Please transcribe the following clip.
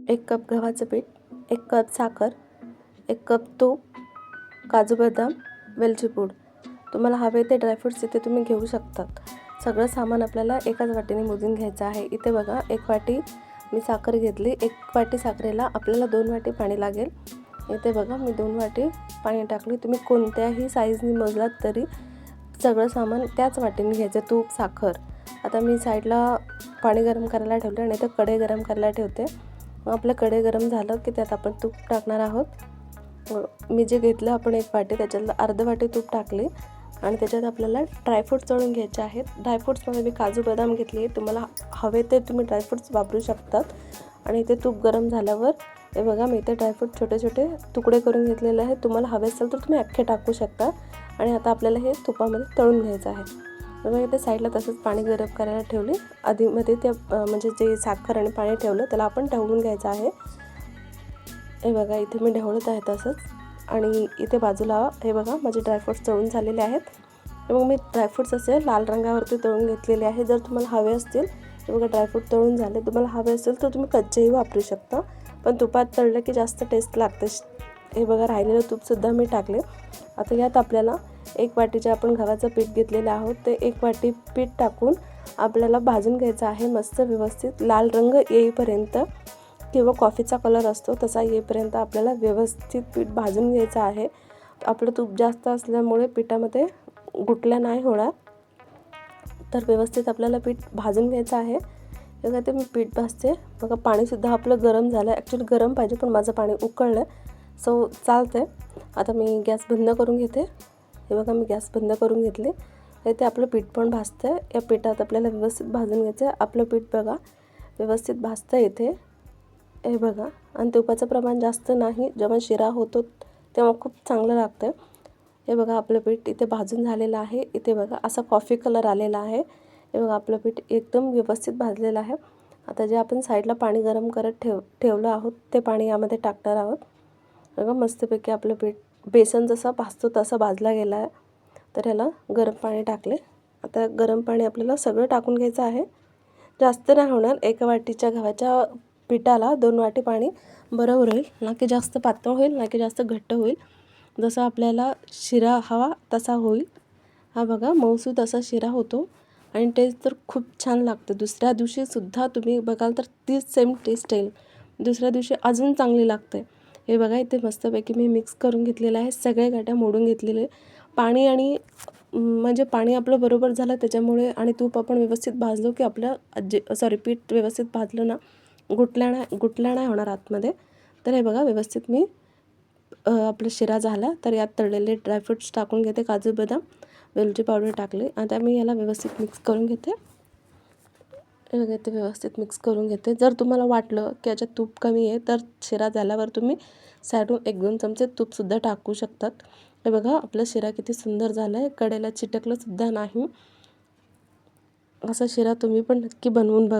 1 cup गव्हाचं पीठ, 1 cup साखर, 1 कप तूप, काजू बदाम, वेलची पूड. तुम्हाला हवे ते ड्रायफ्रूट्स इथे तुम्ही घेऊ शकतात. सगळं सामान आपल्याला एकाच वाटीने मोजून घ्यायचं आहे. इथे बघा 1 वाटी मी साखर घेतली. 1 वाटी साखरेला आपल्याला 2 वाटी पाणी लागेल. इथे बघा मी 2 वाटी पाणी टाकले. तुम्ही कोणत्याही साईजनी मोजलात तरी सगळं सामान त्याच वाटीने घ्यायचं. तूप, साखर. आता मी साईडला पाणी गरम करायला ठेवलं आणि इथे कढई गरम करायला ठेवते. मग आपलं कढई गरम झालं की त्यात आपण तूप टाकणार आहोत. मी जे घेतलं आपण 1 वाटी त्याच्यातलं अर्ध वाटी तूप टाकले आणि त्याच्यात आपल्याला ड्रायफ्रूट्स तळून घ्यायचे आहेत. ड्रायफ्रूट्समध्ये मी काजू बदाम घेतले. तुम्हाला हवे ते तुम्ही ड्रायफ्रूट्स वापरू शकतात. आणि ते तूप गरम झाल्यावर हे बघा मी इथे ड्रायफ्रूट छोटे छोटे तुकडे करून घेतलेले आहेत. तुम्हाला हवे असेल तर तुम्ही अख्खे टाकू शकता. आणि आता आपल्याला हे तुपामध्ये तळून घ्यायचं आहे. बघा इथे साईडला तसंच पाणी गरम करायला ठेवले. आधीमध्ये ते म्हणजे जे साखर आणि पाणी ठेवलं त्याला आपण ढवळून घ्यायचं आहे. हे बघा इथे मी ढवळत आहे तसंच. आणि इथे बाजूला हे बघा माझे ड्रायफ्रूट्स तळून झालेले आहेत. मग मी ड्रायफ्रूट्स असे लाल रंगावरती तळून घेतलेले आहे. जर तुम्हाला हवे असतील हे बघा ड्रायफ्रूट तळून झाले. तुम्हाला हवे असेल तर तुम्ही कच्चेही वापरू शकता. पण तुपात तळलं की जास्त टेस्ट लागते. हे बघा राहिलेलं तूपसुद्धा मी टाकले. आता यात आपल्याला 1 वाटीचे आपण गव्हाचं पीठ घेतलेलं आहोत. ते 1 वाटी पीठ टाकून आपल्याला भाजून घ्यायचं आहे. मस्त व्यवस्थित लाल रंग येईपर्यंत किंवा कॉफीचा कलर असतो तसा येईपर्यंत आपल्याला व्यवस्थित पीठ भाजून घ्यायचं आहे. आपलं तूप जास्त असल्यामुळे पिठामध्ये गुठल्या नाही होणार. तर व्यवस्थित आपल्याला पीठ भाजून घ्यायचं आहे. बघा ते मी पीठ भाजते. बघा पाणीसुद्धा आपलं गरम झालं. ॲक्च्युली गरम पाहिजे पण माझं पाणी उकळलं सो चालतं. आता मी गॅस बंद करून घेते. हे बघा मी गॅस बंद करून घेतले. ते आपलं पीठ पण भाजतं आहे. या पिठात आपल्याला व्यवस्थित भाजून घ्यायचं आहे. आपलं पीठ बघा व्यवस्थित भाजतं इथे. हे बघा आणि तुपाचं प्रमाण जास्त नाही. जेव्हा शिरा होतो तेव्हा खूप चांगलं लागतं. हे बघा आपलं पीठ इथे भाजून झालेलं आहे. इथे बघा असा कॉफी कलर आलेला आहे. हे बघा आपलं पीठ एकदम व्यवस्थित भाजलेलं आहे. आता जे आपण साईडला पाणी गरम करत ठेवलं आहोत ते पाणी यामध्ये टाकणार आहोत. बघा मस्तपैकी आपलं पीठ बेसन जसा भाजतो तसा भाजला गेला आहे. तर ह्याला गरम पाणी टाकले. आता गरम पाणी आपल्याला सगळं टाकून घ्यायचं आहे. जास्त नाही होणार. 1 वाटीच्या गव्हाच्या पिठाला 2 वाटी पाणी बरोबर होईल. ना की जास्त पातळ होईल ना की जास्त घट्ट होईल. जसा आपल्याला शिरा हवा तसा होईल. हा बघा मऊसूत असा शिरा होतो आणि टेस्ट तर खूप छान लागतं. दुसऱ्या दिवशीसुद्धा तुम्ही बघाल तर तीच सेम टेस्ट येईल. दुसऱ्या दिवशी अजून चांगली लागते. हे बघा इथे मस्तपैकी मी मिक्स करून घेतलेलं आहे. सगळे गाठ्या मोडून घेतलेले. पाणी आणि म्हणजे पाणी आपलं बरोबर झालं त्याच्यामुळे आणि तूप आपण व्यवस्थित भाजलो की आपलं पीठ व्यवस्थित भाजलं ना गुठल्या नाही होणार आतमध्ये. तर हे बघा व्यवस्थित मी आपलं शिरा झाला. तर यात तळलेले ड्रायफ्रूट्स टाकून घेते. काजू बदाम वेलची पावडर टाकले. आता मी याला व्यवस्थित मिक्स करून घेते. हे बघा ते व्यवस्थित मिक्स करून घेते. जर तुम्हाला वाटलं की याच्यात तूप कमी आहे तर शिरा झाल्यावर तुम्ही साईडून 1-2 चमचे तूपसुद्धा टाकू शकतात. हे बघा आपला शिरा किती सुंदर झाला आहे. कडेला चिटकलंसुद्धा नाही. असा शिरा तुम्ही पण नक्की बनवून बघा.